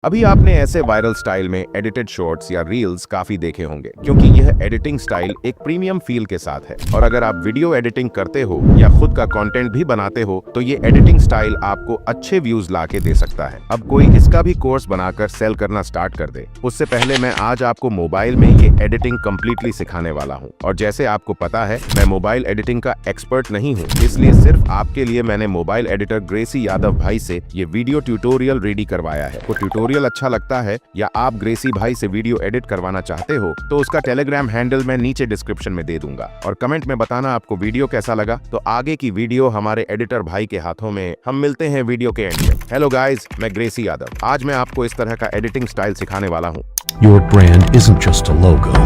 अभी आपने ऐसे वायरल स्टाइल में एडिटेड शॉर्ट्स या रील्स काफी देखे होंगे क्योंकि यह एडिटिंग स्टाइल एक प्रीमियम फील के साथ है। और अगर आप वीडियो एडिटिंग करते हो या खुद का कंटेंट भी बनाते हो तो ये एडिटिंग स्टाइल आपको अच्छे व्यूज ला के दे सकता है। अब कोई इसका भी कोर्स बनाकर सेल करना स्टार्ट कर दे उससे पहले मैं आज आपको मोबाइल में ये एडिटिंग कम्प्लीटली सिखाने वाला हूँ। और जैसे आपको पता है मैं मोबाइल एडिटिंग का एक्सपर्ट नहीं हूँ, इसलिए सिर्फ आपके लिए मैंने मोबाइल एडिटर ग्रेसी यादव भाई से ये वीडियो ट्यूटोरियल रेडी करवाया है। तो ट्यूटोरियल अच्छा लगता है या आप ग्रेसी भाई से वीडियो एडिट करवाना चाहते हो तो उसका टेलीग्राम हैंडल मैं नीचे डिस्क्रिप्शन में दे दूंगा और कमेंट में बताना आपको वीडियो कैसा लगा। तो आगे की वीडियो हमारे एडिटर भाई के हाथों में। हम मिलते हैं वीडियो के एंड में। हेलो गाइस, मैं ग्रेसी यादव। आज मैं आपको इस तरह का एडिटिंग स्टाइल सिखाने वाला हूँ। Your brand isn't just a logo.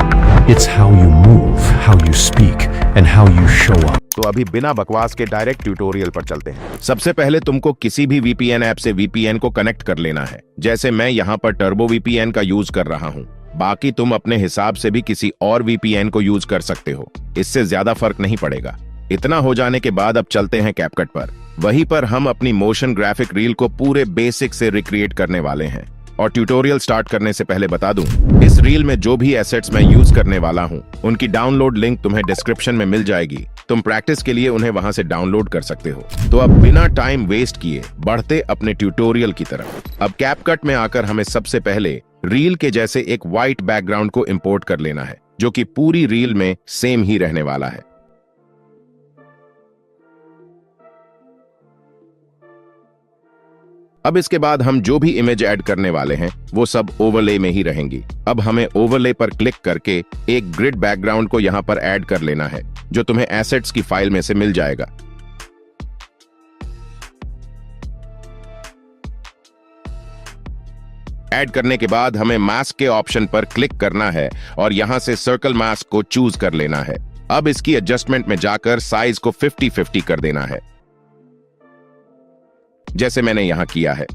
It's how you move, how you speak, and how you show up. तो अभी बिना बकवास के डायरेक्ट ट्यूटोरियल पर चलते हैं। सबसे पहले तुमको किसी भी वीपीएन ऐप से वीपीएन को कनेक्ट कर लेना है। जैसे मैं यहाँ पर टर्बो वीपीएन का यूज कर रहा हूँ। बाकी तुम अपने हिसाब से भी किसी और वीपीएन को यूज कर सकते हो, इससे ज्यादा फर्क नहीं पड़ेगा। इतना हो जाने के बाद अब चलते हैं कैपकट पर। वहीं पर हम अपनी मोशन ग्राफिक रील को पूरे बेसिक से रिक्रिएट करने वाले हैं। और ट्यूटोरियल स्टार्ट करने से पहले बता दूं, इस रील में जो भी एसेट्स मैं यूज करने वाला हूं, उनकी डाउनलोड लिंक तुम्हें डिस्क्रिप्शन में मिल जाएगी। तुम प्रैक्टिस के लिए उन्हें वहां से डाउनलोड कर सकते हो। तो अब बिना टाइम वेस्ट किए बढ़ते अपने ट्यूटोरियल की तरफ। अब कैपकट में आकर हमें सबसे पहले रील के जैसे एक व्हाइट बैकग्राउंड को इंपोर्ट कर लेना है, जो कि पूरी रील में सेम ही रहने वाला है। अब इसके बाद हम जो भी इमेज ऐड करने वाले हैं वो सब ओवरले में ही रहेंगी। अब हमें ओवरले पर क्लिक करके एक ग्रिड बैकग्राउंड को यहां पर ऐड कर लेना है, जो तुम्हें एसेट्स की फाइल में से मिल जाएगा। ऐड करने के बाद हमें मास्क के ऑप्शन पर क्लिक करना है और यहां से सर्कल मास्क को चूज कर लेना है। अब इसकी एडजस्टमेंट में जाकर साइज को 50-50 कर देना है, जैसे मैंने यहां किया है।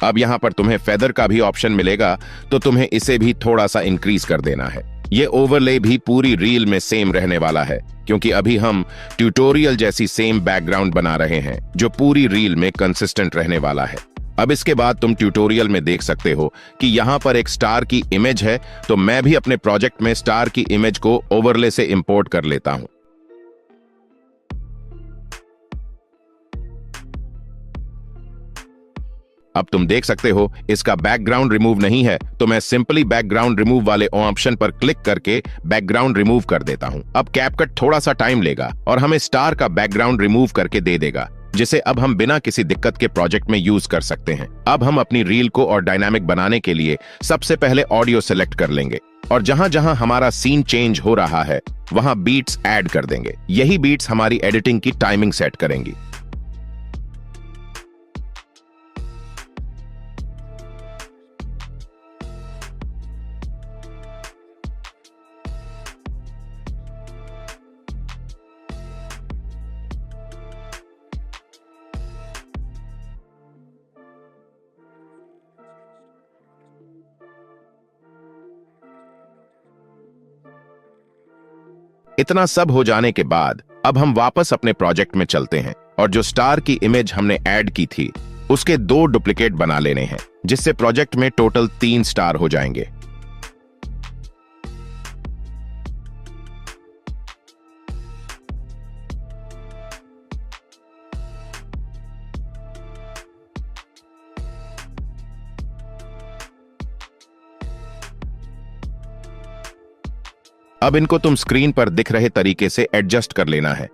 अब यहां पर तुम्हें फेदर का भी ऑप्शन मिलेगा, तो तुम्हें इसे भी थोड़ा सा इंक्रीज कर देना है। ये ओवरले भी पूरी रील में सेम रहने वाला है, क्योंकि अभी हम ट्यूटोरियल जैसी सेम बैकग्राउंड बना रहे हैं जो पूरी रील में कंसिस्टेंट रहने वाला है। अब इसके बाद तुम ट्यूटोरियल में देख सकते हो कि यहां पर एक स्टार की इमेज है, तो मैं भी अपने प्रोजेक्ट में स्टार की इमेज को ओवरले से इंपोर्ट कर लेता हूं। अब तुम देख सकते हो इसका बैकग्राउंड रिमूव नहीं है, तो मैं सिंपली बैकग्राउंड रिमूव वाले ऑप्शन पर क्लिक करके बैकग्राउंड रिमूव कर देता हूं। अब कैपकट थोड़ा सा टाइम लेगा और हमें स्टार का बैकग्राउंड रिमूव करके दे देगा, जिसे अब हम बिना किसी दिक्कत के प्रोजेक्ट में यूज कर सकते हैं। अब हम अपनी रील को और डायनामिक बनाने के लिए सबसे पहले ऑडियो सेलेक्ट कर लेंगे और जहां जहां हमारा सीन चेंज हो रहा है वहां बीट्स ऐड कर देंगे। यही बीट्स हमारी एडिटिंग की टाइमिंग सेट करेंगी। इतना सब हो जाने के बाद अब हम वापस अपने प्रोजेक्ट में चलते हैं और जो स्टार की इमेज हमने ऐड की थी उसके 2 डुप्लीकेट बना लेने हैं, जिससे प्रोजेक्ट में टोटल 3 स्टार हो जाएंगे। अब इनको तुम स्क्रीन पर दिख रहे तरीके से एडजस्ट कर लेना है।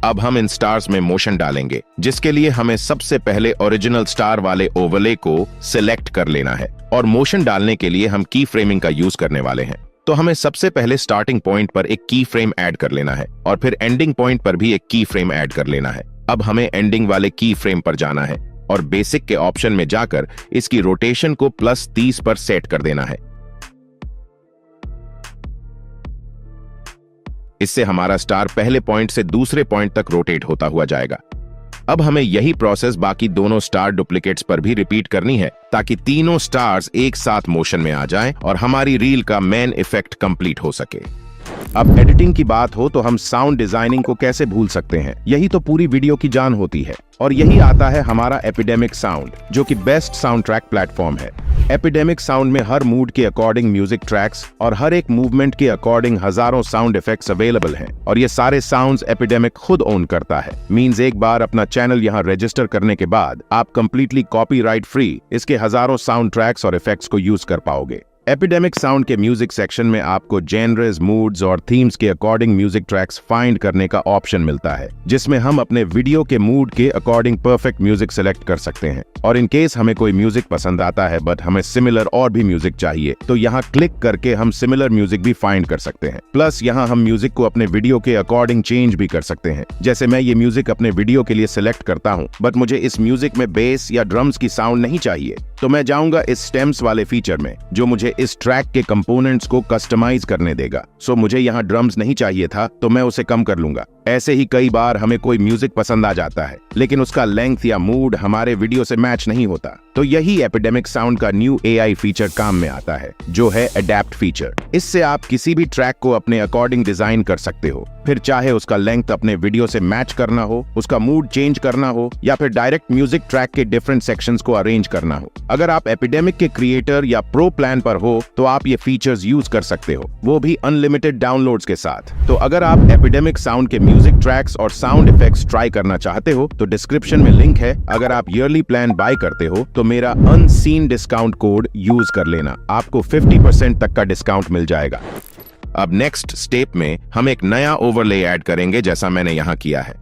अब हम इन स्टार्स में मोशन डालेंगे, जिसके लिए हमें सबसे पहले ओरिजिनल स्टार वाले ओवरले को सिलेक्ट कर लेना है और मोशन डालने के लिए हम की फ्रेमिंग का यूज करने वाले हैं। तो हमें सबसे पहले स्टार्टिंग पॉइंट पर एक की फ्रेम ऐड कर लेना है और फिर एंडिंग पॉइंट पर भी एक की फ्रेम ऐड कर लेना है। अब हमें एंडिंग वाले की फ्रेम पर जाना है और बेसिक के ऑप्शन में जाकर इसकी रोटेशन को +30 पर सेट कर देना है। इससे हमारा स्टार पहले पॉइंट से दूसरे पॉइंट तक रोटेट होता हुआ जाएगा। अब हमें यही प्रोसेस बाकी दोनों स्टार डुप्लीकेट्स पर भी रिपीट करनी है ताकि तीनों स्टार्स एक साथ मोशन में आ जाएं और हमारी रील का मेन इफेक्ट कंप्लीट हो सके। अब एडिटिंग की बात हो तो हम साउंड डिजाइनिंग को कैसे भूल सकते हैं। यही तो पूरी वीडियो की जान होती है और यही आता है हमारा एपिडेमिक साउंड, जो कि बेस्ट साउंड ट्रैक प्लेटफॉर्म है। एपिडेमिक साउंड में हर मूड के अकॉर्डिंग म्यूजिक ट्रैक्स और हर एक मूवमेंट के अकॉर्डिंग हजारों साउंड इफेक्ट्स अवेलेबल हैं और ये सारे साउंड्स एपिडेमिक खुद ओन करता है। मींस एक बार अपना चैनल यहाँ रजिस्टर करने के बाद आप कंप्लीटली कॉपीराइट फ्री इसके हजारों साउंड ट्रैक्स और इफेक्ट्स को यूज कर पाओगे। एपिडेमिक साउंड के म्यूजिक सेक्शन में आपको जेनर्स, मूड्स और थीम्स के अकॉर्डिंग म्यूजिक ट्रैक्स फाइंड करने का ऑप्शन मिलता है, जिसमें हम अपने वीडियो के मूड के अकॉर्डिंग परफेक्ट म्यूजिक सेलेक्ट कर सकते हैं। और इन केस हमें कोई म्यूजिक पसंद आता है बट हमें सिमिलर और भी म्यूजिक चाहिए, तो यहाँ क्लिक करके हम सिमिलर म्यूजिक भी फाइंड कर सकते हैं। प्लस यहाँ हम म्यूजिक को अपने वीडियो के अकॉर्डिंग चेंज भी कर सकते हैं। जैसे मैं ये म्यूजिक अपने वीडियो के लिए सिलेक्ट करता हूँ बट मुझे इस म्यूजिक में बेस या ड्रम्स की साउंड नहीं चाहिए, तो मैं जाऊंगा इस स्टेम्स वाले फीचर में, जो मुझे इस ट्रैक के कंपोनेंट्स को कस्टमाइज करने देगा। सो मुझे यहाँ ड्रम्स नहीं चाहिए था तो मैं उसे कम कर लूंगा। ऐसे ही कई बार हमें कोई म्यूजिक पसंद आ जाता है लेकिन उसका लेंथ या मूड हमारे वीडियो से मैच नहीं होता, तो यही एपिडेमिक साउंड का न्यू AI फीचर काम में आता है, जो है अडेप्ट फीचर। इससे आप किसी भी ट्रैक को अपने अकॉर्डिंग डिजाइन कर सकते हो, फिर चाहे उसका लेंथ अपने वीडियो से मैच करना हो, उसका मूड चेंज करना हो या फिर डायरेक्ट म्यूजिक ट्रैक के डिफरेंट सेक्शंस को अरेंज करना हो। अगर आप एपिडेमिक के क्रिएटर या प्रो प्लान पर हो तो आप ये फीचर्स यूज कर सकते हो, वो भी अनलिमिटेड डाउनलोड्स के साथ। तो अगर आप एपिडेमिक साउंड के म्यूजिक ट्रैक्स और साउंड इफेक्ट्स ट्राई करना चाहते हो तो डिस्क्रिप्शन में लिंक है। अगर आप ईयरली प्लान बाय करते हो तो मेरा अनसीन डिस्काउंट कोड यूज कर लेना, आपको 50% तक का डिस्काउंट मिल जाएगा। अब नेक्स्ट स्टेप में हम एक नया ओवरले ऐड करेंगे, जैसा मैंने यहां किया है।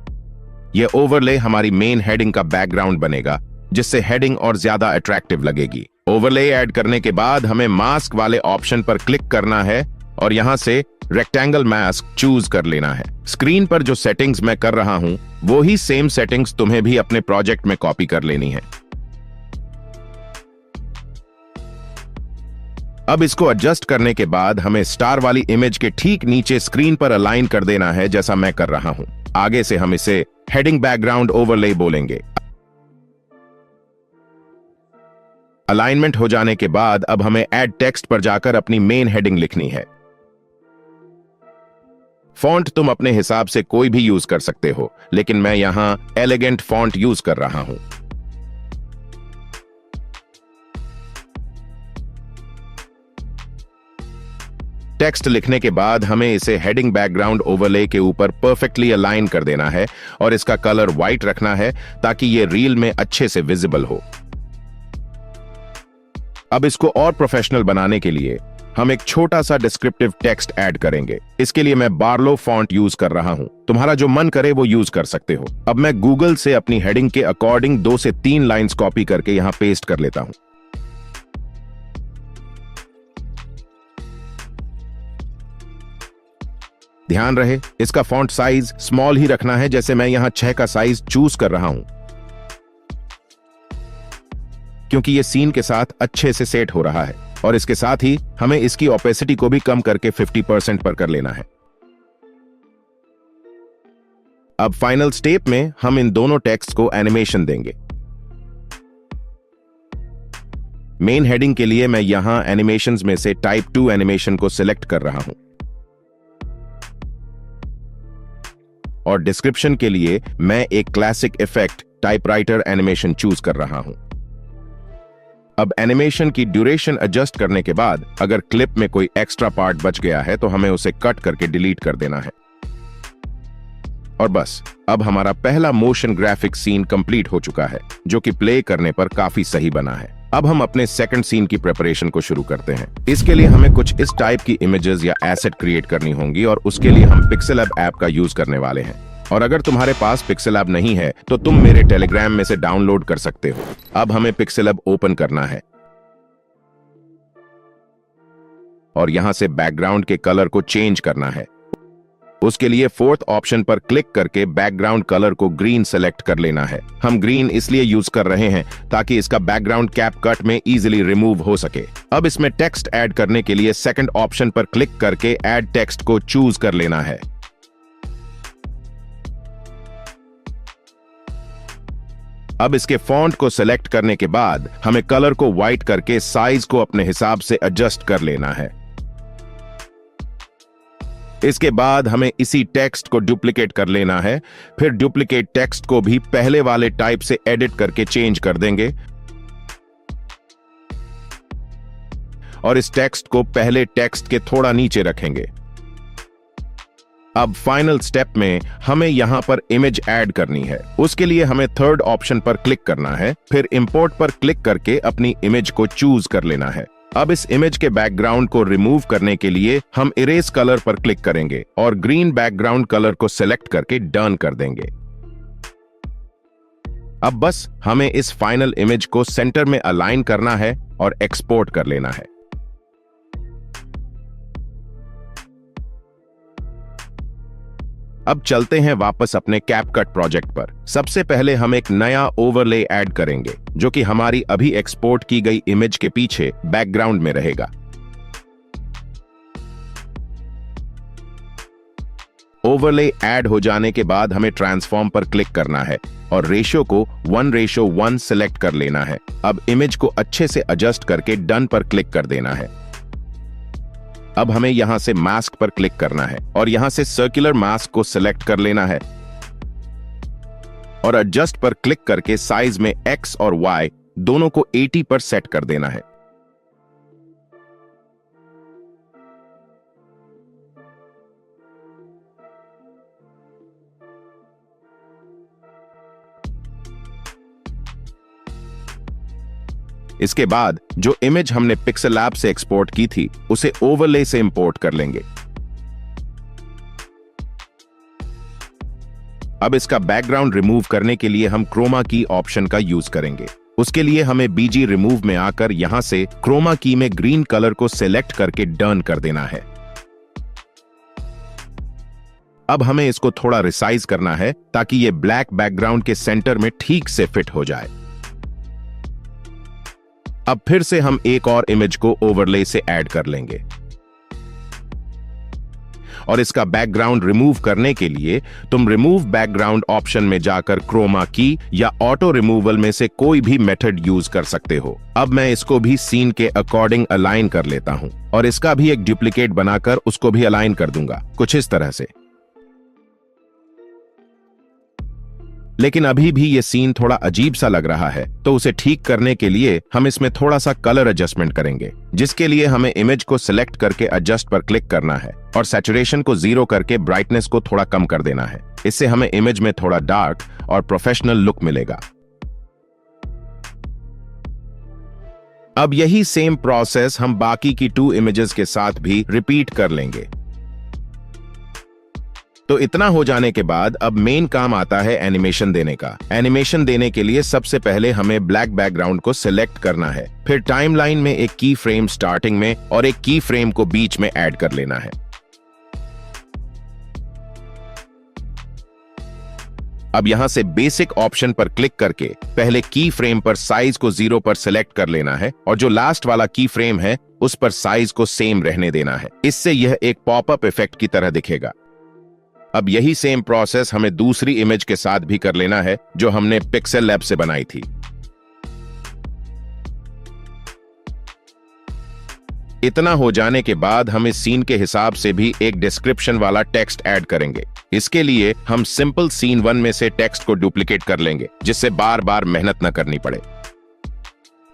यह ओवरले हमारी मेन हेडिंग का बैकग्राउंड बनेगा, जिससे हेडिंग और ज्यादा अट्रैक्टिव लगेगी। ओवरले ऐड करने के बाद हमें मास्क वाले ऑप्शन पर क्लिक करना है और यहां से रेक्टेंगल मास्क चूज कर लेना है। स्क्रीन पर जो सेटिंग्स मैं कर रहा हूं वो ही सेम सेटिंग्स तुम्हें भी अपने प्रोजेक्ट में कॉपी कर लेनी है। अब इसको एडजस्ट करने के बाद हमें स्टार वाली इमेज के ठीक नीचे स्क्रीन पर अलाइन कर देना है, जैसा मैं कर रहा हूं। आगे से हम इसे हेडिंग बैकग्राउंड ओवरले बोलेंगे। अलाइनमेंट हो जाने के बाद अब हमें ऐड टेक्स्ट पर जाकर अपनी मेन हेडिंग लिखनी है। फॉन्ट तुम अपने हिसाब से कोई भी यूज कर सकते हो, लेकिन मैं यहां एलिगेंट फॉन्ट यूज कर रहा हूं। टेक्स्ट लिखने के बाद हमें इसे हेडिंग बैकग्राउंड ओवरले के ऊपर परफेक्टली अलाइन कर देना है और इसका कलर व्हाइट रखना है ताकि ये रील में अच्छे से विजिबल हो। अब इसको और प्रोफेशनल बनाने के लिए हम एक छोटा सा डिस्क्रिप्टिव टेक्स्ट ऐड करेंगे। इसके लिए मैं बार्लो फॉन्ट यूज कर रहा हूं, तुम्हारा जो मन करे वो यूज कर सकते हो। अब मैं गूगल से अपनी हेडिंग के अकॉर्डिंग 2 से 3 लाइंस कॉपी करके यहां पेस्ट कर लेता हूं। ध्यान रहे इसका फॉन्ट साइज स्मॉल ही रखना है, जैसे मैं यहां 6 का साइज चूज कर रहा हूं, क्योंकि ये सीन के साथ अच्छे से सेट हो रहा है। और इसके साथ ही हमें इसकी ओपेसिटी को भी कम करके 50% पर कर लेना है। अब फाइनल स्टेप में हम इन दोनों टेक्स्ट को एनिमेशन देंगे। मेन हेडिंग के लिए मैं यहां एनिमेशंस में से टाइप 2 एनिमेशन को सिलेक्ट कर रहा हूं और डिस्क्रिप्शन के लिए मैं एक classic effect typewriter animation choose कर रहा हूं। अब एनिमेशन की ड्यूरेशन एडजस्ट करने के बाद अगर क्लिप में कोई एक्स्ट्रा पार्ट बच गया है तो हमें उसे कट करके डिलीट कर देना है। और बस अब हमारा पहला मोशन ग्राफिक सीन कंप्लीट हो चुका है, जो कि प्ले करने पर काफी सही बना है। अब हम अपने सेकंड सीन की प्रिपरेशन को शुरू करते हैं। इसके लिए हमें कुछ इस टाइप की इमेजेस या एसेट क्रिएट करनी होंगी और उसके लिए हम पिक्सेलैब ऐप का यूज करने वाले हैं। और अगर तुम्हारे पास पिक्सेलैब नहीं है तो तुम मेरे टेलीग्राम में से डाउनलोड कर सकते हो। अब हमें पिक्सेलैब ओपन करना है और यहां से बैकग्राउंड के कलर को चेंज करना है। उसके लिए 4th ऑप्शन पर क्लिक करके बैकग्राउंड कलर को ग्रीन सेलेक्ट कर लेना है। हम ग्रीन इसलिए यूज कर रहे हैं ताकि इसका बैकग्राउंड कैप कट में इजीली रिमूव हो सके। अब इसमें टेक्स्ट ऐड करने के लिए 2nd ऑप्शन पर क्लिक करके ऐड टेक्स्ट को चूज कर लेना है। अब इसके फॉन्ट को सिलेक्ट करने के बाद हमें कलर को व्हाइट करके साइज को अपने हिसाब से एडजस्ट कर लेना है। इसके बाद हमें इसी टेक्स्ट को डुप्लीकेट कर लेना है। फिर डुप्लीकेट टेक्स्ट को भी पहले वाले टाइप से एडिट करके चेंज कर देंगे और इस टेक्स्ट को पहले टेक्स्ट के थोड़ा नीचे रखेंगे। अब फाइनल स्टेप में हमें यहां पर इमेज ऐड करनी है। उसके लिए हमें थर्ड ऑप्शन पर क्लिक करना है, फिर इंपोर्ट पर क्लिक करके अपनी इमेज को चूज कर लेना है। अब इस इमेज के बैकग्राउंड को रिमूव करने के लिए हम इरेज कलर पर क्लिक करेंगे और ग्रीन बैकग्राउंड कलर को सिलेक्ट करके डन कर देंगे। अब बस हमें इस फाइनल इमेज को सेंटर में अलाइन करना है और एक्सपोर्ट कर लेना है। अब चलते हैं वापस अपने कैपकट प्रोजेक्ट पर। सबसे पहले हम एक नया ओवरले ऐड करेंगे जो कि हमारी अभी एक्सपोर्ट की गई इमेज के पीछे बैकग्राउंड में रहेगा। ओवरले ऐड हो जाने के बाद हमें ट्रांसफॉर्म पर क्लिक करना है और रेशियो को 1:1 सिलेक्ट कर लेना है। अब इमेज को अच्छे से एडजस्ट करके डन पर क्लिक कर देना है। अब हमें यहां से मास्क पर क्लिक करना है और यहां से सर्कुलर मास्क को सिलेक्ट कर लेना है और एडजस्ट पर क्लिक करके साइज में X और Y दोनों को 80 पर सेट कर देना है। इसके बाद जो इमेज हमने पिक्सेल लैब से एक्सपोर्ट की थी उसे ओवरले से इंपोर्ट कर लेंगे। अब इसका बैकग्राउंड रिमूव करने के लिए हम क्रोमा की ऑप्शन का यूज करेंगे। उसके लिए हमें बीजी रिमूव में आकर यहां से क्रोमा की में ग्रीन कलर को सिलेक्ट करके डन कर देना है। अब हमें इसको थोड़ा रिसाइज करना है ताकि ये ब्लैक बैकग्राउंड के सेंटर में ठीक से फिट हो जाए। अब फिर से हम एक और इमेज को ओवरले से ऐड कर लेंगे और इसका बैकग्राउंड रिमूव करने के लिए तुम रिमूव बैकग्राउंड ऑप्शन में जाकर क्रोमा की या ऑटो रिमूवल में से कोई भी मेथड यूज कर सकते हो। अब मैं इसको भी सीन के अकॉर्डिंग अलाइन कर लेता हूं और इसका भी एक डुप्लीकेट बनाकर उसको भी अलाइन कर दूंगा कुछ इस तरह से। लेकिन अभी भी ये सीन थोड़ा अजीब सा लग रहा है, तो उसे ठीक करने के लिए हम इसमें थोड़ा सा कलर एडजस्टमेंट करेंगे, जिसके लिए हमें इमेज को सिलेक्ट करके एडजस्ट पर क्लिक करना है और सैचुरेशन को 0 करके ब्राइटनेस को थोड़ा कम कर देना है। इससे हमें इमेज में थोड़ा डार्क और प्रोफेशनल लुक मिलेगा। अब यही सेम प्रोसेस हम बाकी की 2 इमेजेस के साथ भी रिपीट कर लेंगे। तो इतना हो जाने के बाद अब मेन काम आता है एनिमेशन देने का। एनिमेशन देने के लिए सबसे पहले हमें ब्लैक बैकग्राउंड को सिलेक्ट करना है, फिर टाइमलाइन में एक की फ्रेम स्टार्टिंग में और एक की फ्रेम को बीच में ऐड कर लेना है। अब यहां से बेसिक ऑप्शन पर क्लिक करके पहले की फ्रेम पर साइज को 0 पर सिलेक्ट कर लेना है और जो लास्ट वाला की फ्रेम है उस पर साइज को सेम रहने देना है। इससे यह एक पॉपअप इफेक्ट की तरह दिखेगा। अब यही सेम प्रोसेस हमें दूसरी इमेज के साथ भी कर लेना है जो हमने पिक्सेल लैब से बनाई थी। इतना हो जाने के बाद हम इस सीन के हिसाब से भी एक डिस्क्रिप्शन वाला टेक्स्ट ऐड करेंगे। इसके लिए हम सिंपल सीन 1 में से टेक्स्ट को डुप्लीकेट कर लेंगे, जिससे बार बार मेहनत न करनी पड़े।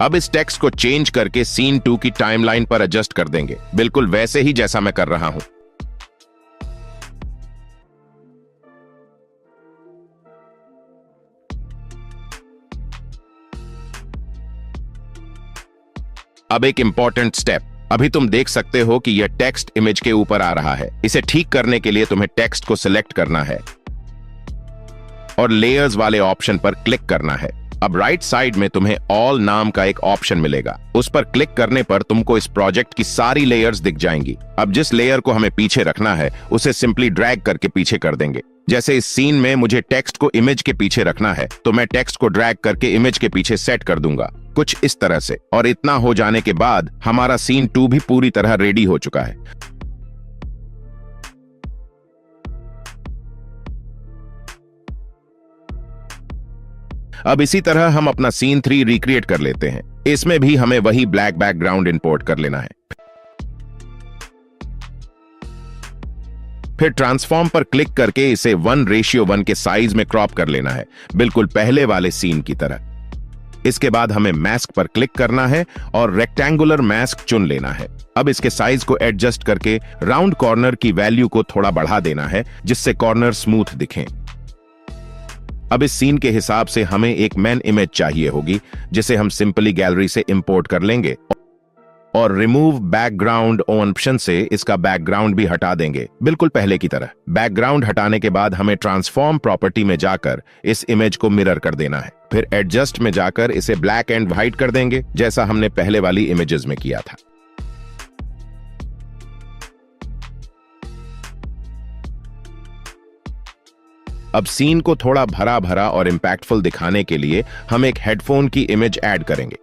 अब इस टेक्स्ट को चेंज करके सीन 2 की टाइमलाइन पर एडजस्ट कर देंगे, बिल्कुल वैसे ही जैसा मैं कर रहा हूं। अब एक इंपॉर्टेंट स्टेप, अभी तुम देख सकते हो कि यह टेक्स्ट इमेज के ऊपर आ रहा है। इसे ठीक करने के लिए तुम्हें टेक्स्ट को सिलेक्ट करना है और लेयर्स वाले ऑप्शन पर क्लिक करना है। अब राइट साइड में तुम्हें ऑल नाम का एक ऑप्शन मिलेगा, उस पर क्लिक करने पर तुमको इस प्रोजेक्ट की सारी लेयर्स दिख जाएंगी। अब जिस लेयर को हमें पीछे रखना है उसे सिंपली ड्रैग करके पीछे कर देंगे। जैसे इस सीन में मुझे टेक्स्ट को इमेज के पीछे रखना है, तो मैं टेक्स्ट को ड्रैग करके इमेज के पीछे सेट कर दूंगा कुछ इस तरह से। और इतना हो जाने के बाद हमारा सीन 2 भी पूरी तरह रेडी हो चुका है। अब इसी तरह हम अपना सीन 3 रिक्रिएट कर लेते हैं। इसमें भी हमें वही ब्लैक बैकग्राउंड इंपोर्ट कर लेना है। फिर ट्रांसफॉर्म पर क्लिक करके इसे 1:1 के साइज में क्रॉप कर लेना है, बिल्कुल पहले वाले सीन की तरह। इसके बाद हमें मास्क पर क्लिक करना है और रेक्टेंगुलर मास्क चुन लेना है। अब इसके साइज को एडजस्ट करके राउंड कॉर्नर की वैल्यू को थोड़ा बढ़ा देना है, जिससे कॉर्नर स्मूथ दिखें। अब इस सीन के हिसाब से हमें एक मेन इमेज चाहिए होगी, जिसे हम सिंपली गैलरी से इंपोर्ट कर लेंगे और रिमूव बैकग्राउंड ऑप्शन से इसका बैकग्राउंड भी हटा देंगे, बिल्कुल पहले की तरह। बैकग्राउंड हटाने के बाद हमें ट्रांसफॉर्म प्रॉपर्टी में जाकर इस इमेज को मिरर कर देना है। फिर एडजस्ट में जाकर इसे ब्लैक एंड व्हाइट कर देंगे, जैसा हमने पहले वाली इमेजेस में किया था। अब सीन को थोड़ा भरा भरा और इंपैक्टफुल दिखाने के लिए हम एक हेडफोन की इमेज ऐड करेंगे।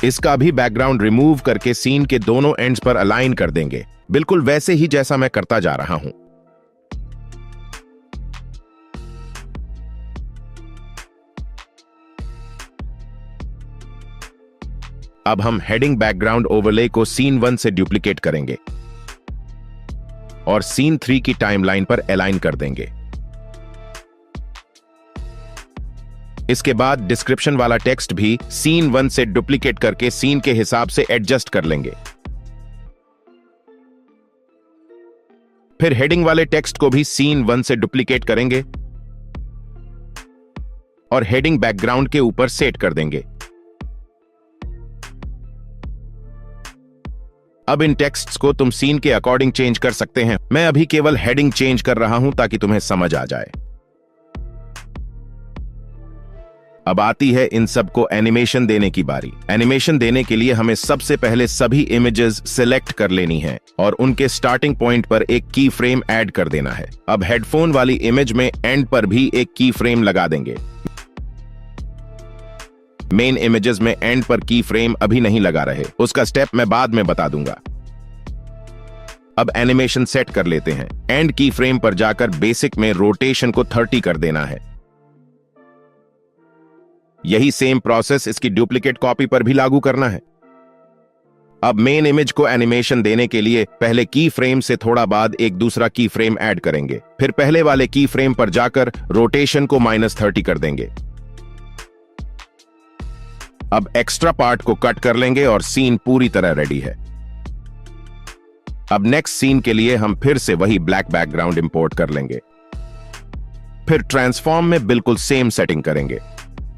इसका भी बैकग्राउंड रिमूव करके सीन के दोनों एंड्स पर अलाइन कर देंगे, बिल्कुल वैसे ही जैसा मैं करता जा रहा हूं। अब हम हेडिंग बैकग्राउंड ओवरले को सीन 1 से डुप्लीकेट करेंगे और सीन 3 की टाइमलाइन पर अलाइन कर देंगे। इसके बाद डिस्क्रिप्शन वाला टेक्स्ट भी सीन 1 से डुप्लीकेट करके सीन के हिसाब से एडजस्ट कर लेंगे। फिर हेडिंग वाले टेक्स्ट को भी सीन 1 से डुप्लीकेट करेंगे और हेडिंग बैकग्राउंड के ऊपर सेट कर देंगे। अब इन टेक्स्ट्स को तुम सीन के अकॉर्डिंग चेंज कर सकते हैं। मैं अभी केवल हेडिंग चेंज कर रहा हूं ताकि तुम्हें समझ आ जाए। अब आती है इन सबको एनिमेशन देने की बारी। एनिमेशन देने के लिए हमें सबसे पहले सभी इमेजेस सिलेक्ट कर लेनी है और उनके स्टार्टिंग पॉइंट पर एक की फ्रेम ऐड कर देना है। अब हेडफोन वाली इमेज में एंड पर भी एक की फ्रेम लगा देंगे। मेन इमेजेस में एंड पर की फ्रेम अभी नहीं लगा रहे, उसका स्टेप मैं बाद में बता दूंगा। अब एनिमेशन सेट कर लेते हैं। एंड की फ्रेम पर जाकर बेसिक में रोटेशन को 30 कर देना है। यही सेम प्रोसेस इसकी डुप्लीकेट कॉपी पर भी लागू करना है। अब मेन इमेज को एनिमेशन देने के लिए पहले की फ्रेम से थोड़ा बाद एक दूसरा की फ्रेम ऐड करेंगे। फिर पहले वाले की फ्रेम पर जाकर रोटेशन को -30 कर देंगे। अब एक्स्ट्रा पार्ट को कट कर लेंगे और सीन पूरी तरह रेडी है। अब नेक्स्ट सीन के लिए हम फिर से वही ब्लैक बैकग्राउंड इंपोर्ट कर लेंगे। फिर ट्रांसफॉर्म में बिल्कुल सेम सेटिंग करेंगे,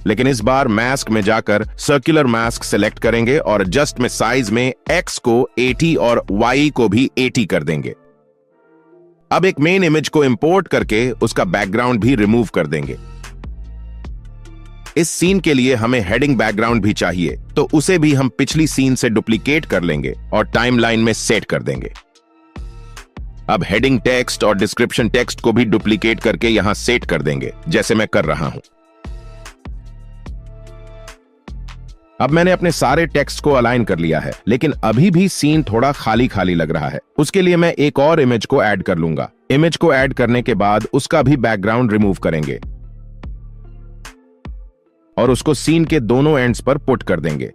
लेकिन इस बार मास्क में जाकर सर्कुलर मास्क सेलेक्ट करेंगे और एडजस्ट में साइज में X को 80 और Y को भी 80 कर देंगे। अब एक मेन इमेज को इंपोर्ट करके उसका बैकग्राउंड भी रिमूव कर देंगे। इस सीन के लिए हमें हेडिंग बैकग्राउंड भी चाहिए, तो उसे भी हम पिछली सीन से डुप्लीकेट कर लेंगे और टाइमलाइन में सेट कर देंगे। अब हेडिंग टेक्स्ट और डिस्क्रिप्शन टेक्स्ट को भी डुप्लीकेट करके यहां सेट कर देंगे, जैसे मैं कर रहा हूं। अब मैंने अपने सारे टेक्स्ट को अलाइन कर लिया है, लेकिन अभी भी सीन थोड़ा खाली खाली लग रहा है। उसके लिए मैं एक और इमेज को ऐड कर लूंगा। इमेज को ऐड करने के बाद उसका भी बैकग्राउंड रिमूव करेंगे और उसको सीन के दोनों एंड्स पर पुट कर देंगे।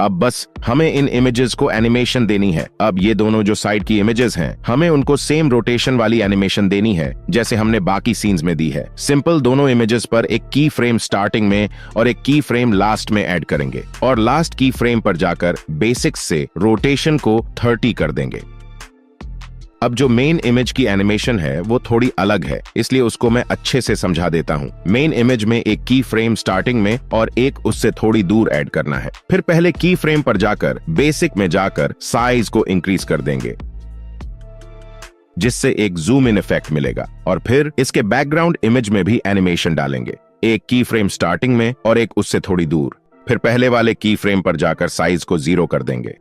अब बस हमें इन इमेजेस को एनिमेशन देनी है। अब ये दोनों जो साइड की इमेजेस हैं, हमें उनको सेम रोटेशन वाली एनिमेशन देनी है जैसे हमने बाकी सीन्स में दी है। सिंपल दोनों इमेजेस पर एक की फ्रेम स्टार्टिंग में और एक की फ्रेम लास्ट में ऐड करेंगे और लास्ट की फ्रेम पर जाकर बेसिक्स से रोटेशन को 30 कर देंगे। अब जो मेन इमेज की एनिमेशन है वो थोड़ी अलग है, इसलिए उसको मैं अच्छे से समझा देता हूं। मेन इमेज में एक की फ्रेम स्टार्टिंग में और एक उससे थोड़ी दूर ऐड करना है। फिर पहले की फ्रेम पर जाकर बेसिक में जाकर साइज को इंक्रीज कर देंगे, जिससे एक जूम इन इफेक्ट मिलेगा और फिर इसके बैकग्राउंड इमेज में भी एनिमेशन डालेंगे, एक की फ्रेम स्टार्टिंग में और एक उससे थोड़ी दूर। फिर पहले वाले की फ्रेम पर जाकर साइज को 0 कर देंगे।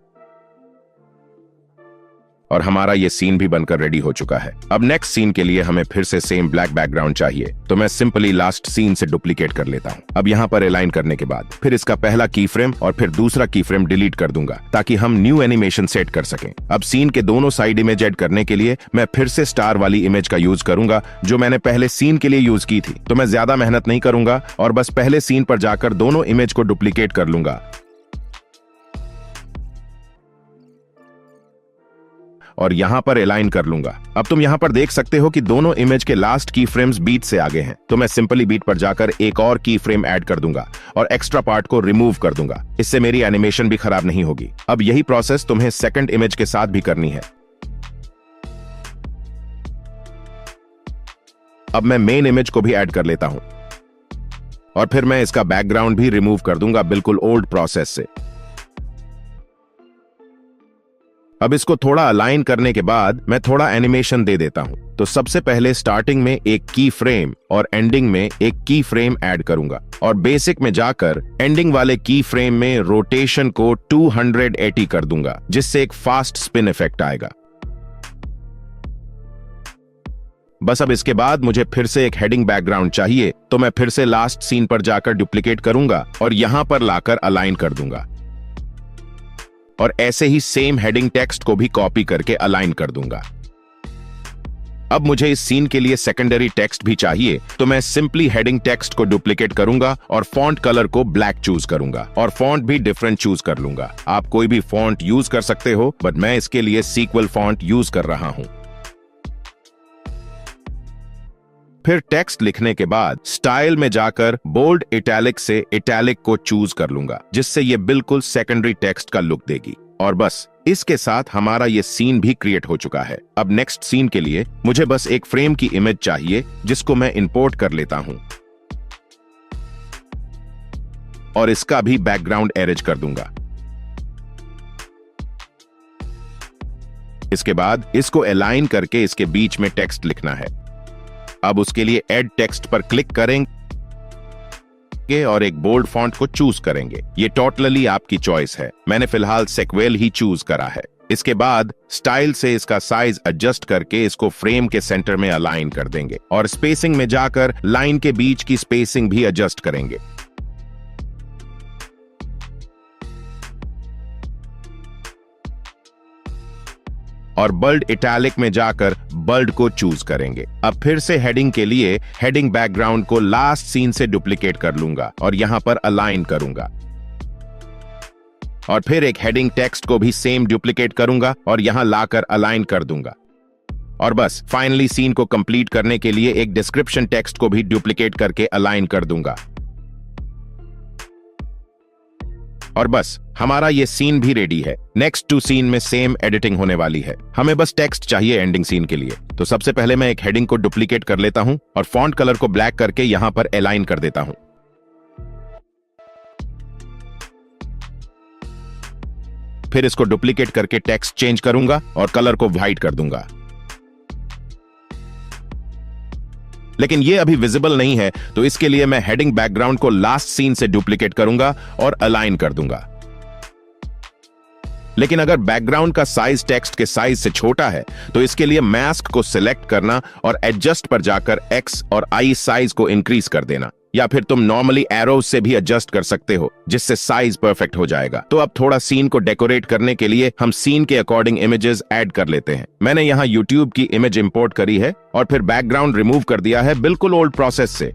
और हमारा ये सीन भी बनकर रेडी हो चुका है। अब नेक्स्ट सीन के लिए हमें फिर से सेम ब्लैक बैकग्राउंड चाहिए, तो मैं सिंपली लास्ट सीन से डुप्लीकेट कर लेता हूँ। अब यहाँ पर अलाइन करने के बाद फिर इसका पहला की फ्रेम और फिर दूसरा की फ्रेम डिलीट कर दूंगा ताकि हम न्यू एनिमेशन सेट कर सकें। अब सीन के दोनों साइड इमेज ऐड करने के लिए मैं फिर से स्टार वाली इमेज का यूज करूंगा जो मैंने पहले सीन के लिए यूज की थी। तो मैं ज्यादा मेहनत नहीं करूंगा और बस पहले सीन पर जाकर दोनों इमेज को डुप्लीकेट कर लूंगा और यहां पर अलाइन कर लूंगा। अब तुम यहां पर देख सकते हो कि दोनों इमेज के लास्ट की फ्रेम्स बीट से आगे हैं, तो मैं सिंपली बीट पर जाकर एक और की फ्रेम ऐड कर दूंगा और एक्स्ट्रा पार्ट को रिमूव कर दूंगा। इससे मेरी एनिमेशन भी खराब नहीं होगी। अब यही प्रोसेस तुम्हें सेकंड इमेज के साथ भी करनी है। अब मैं मेन इमेज को भी ऐड कर लेता हूं और फिर मैं इसका बैकग्राउंड भी रिमूव कर दूंगा बिल्कुल ओल्ड प्रोसेस से। अब इसको थोड़ा अलाइन करने के बाद मैं थोड़ा एनिमेशन दे देता हूं। तो सबसे पहले स्टार्टिंग में एक की फ्रेम और एंडिंग में एक की फ्रेम ऐड करूंगा और बेसिक में जाकर एंडिंग वाले की फ्रेम में रोटेशन को 280 कर दूंगा जिससे एक फास्ट स्पिन इफेक्ट आएगा। बस अब इसके बाद मुझे फिर से एक हेडिंग बैकग्राउंड चाहिए, तो मैं फिर से लास्ट सीन पर जाकर डुप्लीकेट करूंगा और यहां पर लाकर अलाइन कर दूंगा और ऐसे ही सेम हेडिंग टेक्स्ट को भी कॉपी करके अलाइन कर दूंगा। अब मुझे इस सीन के लिए सेकेंडरी टेक्स्ट भी चाहिए, तो मैं सिंपली हेडिंग टेक्स्ट को डुप्लीकेट करूंगा और फॉन्ट कलर को ब्लैक चूज करूंगा और फॉन्ट भी डिफरेंट चूज कर लूंगा। आप कोई भी फॉन्ट यूज कर सकते हो, बट मैं इसके लिए सीक्वल फॉन्ट यूज कर रहा हूं। फिर टेक्स्ट लिखने के बाद स्टाइल में जाकर बोल्ड इटैलिक से इटैलिक को चूज कर लूंगा जिससे ये बिल्कुल सेकेंडरी टेक्स्ट का लुक देगी। और बस इसके साथ हमारा ये सीन भी क्रिएट हो चुका है। अब नेक्स्ट सीन के लिए मुझे बस एक फ्रेम की इमेज चाहिए जिसको मैं इंपोर्ट कर लेता हूं और इसका भी बैकग्राउंड अरेंज कर दूंगा। इसके बाद इसको अलाइन करके इसके बीच में टेक्स्ट लिखना है। अब उसके लिए ऐड टेक्स्ट पर क्लिक करेंगे और एक बोल्ड फॉन्ट को चूज करेंगे। ये टोटली आपकी चॉइस है, मैंने फिलहाल सेक्वेल ही चूज करा है। इसके बाद स्टाइल से इसका साइज एडजस्ट करके इसको फ्रेम के सेंटर में अलाइन कर देंगे और स्पेसिंग में जाकर लाइन के बीच की स्पेसिंग भी एडजस्ट करेंगे। और बल्ड इटैलिक में जाकर बल्ड को चूज करेंगे। अब फिर से हेडिंग के लिए हेडिंग बैकग्राउंड को लास्ट सीन से डुप्लीकेट कर लूंगा और यहां पर अलाइन करूंगा और फिर एक हेडिंग टेक्स्ट को भी सेम डुप्लीकेट करूंगा और यहां लाकर अलाइन कर दूंगा। और बस फाइनली सीन को कंप्लीट करने के लिए एक डिस्क्रिप्शन टेक्स्ट को भी डुप्लीकेट करके अलाइन कर दूंगा। और बस हमारा ये सीन भी रेडी है। नेक्स्ट 2 सीन में सेम एडिटिंग होने वाली है। हमें बस टेक्स्ट चाहिए एंडिंग सीन के लिए। तो सबसे पहले मैं एक हेडिंग को डुप्लीकेट कर लेता हूं और फॉन्ट कलर को ब्लैक करके यहां पर अलाइन कर देता हूं। फिर इसको डुप्लीकेट करके टेक्स्ट चेंज करूंगा और कलर को व्हाइट कर दूंगा। लेकिन ये अभी विजिबल नहीं है, तो इसके लिए मैं हेडिंग बैकग्राउंड को लास्ट सीन से डुप्लीकेट करूंगा और अलाइन कर दूंगा। लेकिन अगर बैकग्राउंड का साइज टेक्स्ट के साइज से छोटा है, तो इसके लिए मास्क को सिलेक्ट करना और एडजस्ट पर जाकर X और I साइज को इंक्रीज कर देना, या फिर तुम नॉर्मली एरोज से भी एडजस्ट कर सकते हो जिससे साइज परफेक्ट हो जाएगा। तो अब थोड़ा सीन को डेकोरेट करने के लिए हम सीन के अकॉर्डिंग इमेजेस ऐड कर लेते हैं। मैंने यहाँ YouTube की इमेज इंपोर्ट करी है और फिर बैकग्राउंड रिमूव कर दिया है बिल्कुल ओल्ड प्रोसेस से।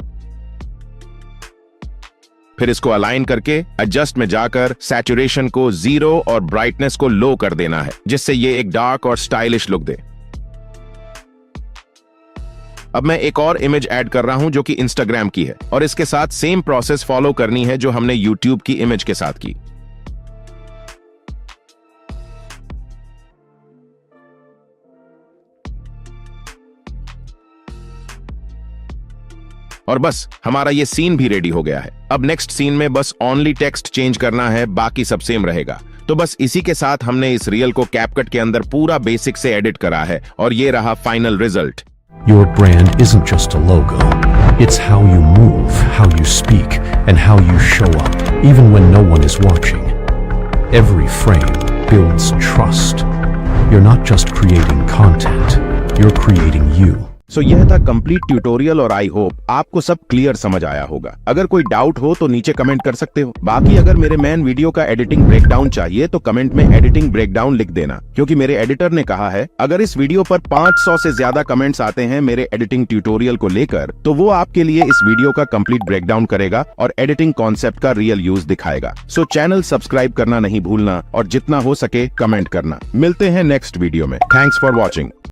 फिर इसको अलाइन करके एडजस्ट में जाकर सैचुरेशन को 0 और ब्राइटनेस को लो कर देना है जिससे ये एक डार्क और स्टाइलिश लुक दे। अब मैं एक और इमेज ऐड कर रहा हूं जो कि इंस्टाग्राम की है और इसके साथ सेम प्रोसेस फॉलो करनी है जो हमने YouTube की इमेज के साथ की। और बस हमारा ये सीन भी रेडी हो गया है। अब नेक्स्ट सीन में बस ओनली टेक्स्ट चेंज करना है, बाकी सब सेम रहेगा। तो बस इसी के साथ हमने इस रील को कैपकट के अंदर पूरा बेसिक से एडिट करा है और ये रहा final result. Your brand isn't just a logo. It's how you move, how you speak, and how you show up, even when no one is watching. Every frame builds trust. You're not just creating content, you're creating you. सो यह था complete tutorial और I hope आपको सब clear समझ आया होगा। अगर कोई डाउट हो तो नीचे कमेंट कर सकते हो। बाकी अगर मेरे मेन वीडियो का एडिटिंग ब्रेकडाउन चाहिए तो कमेंट में एडिटिंग ब्रेकडाउन लिख देना, क्योंकि मेरे एडिटर ने कहा है अगर इस वीडियो पर 500 से ज्यादा कमेंट्स आते हैं मेरे एडिटिंग ट्यूटोरियल को लेकर तो वो आपके लिए इस वीडियो का कंप्लीट ब्रेकडाउन करेगा और एडिटिंग कॉन्सेप्ट का रियल यूज दिखाएगा। सो चैनल सब्सक्राइब करना नहीं भूलना और जितना हो सके कमेंट करना। मिलते हैं नेक्स्ट वीडियो में। Thanks for watching.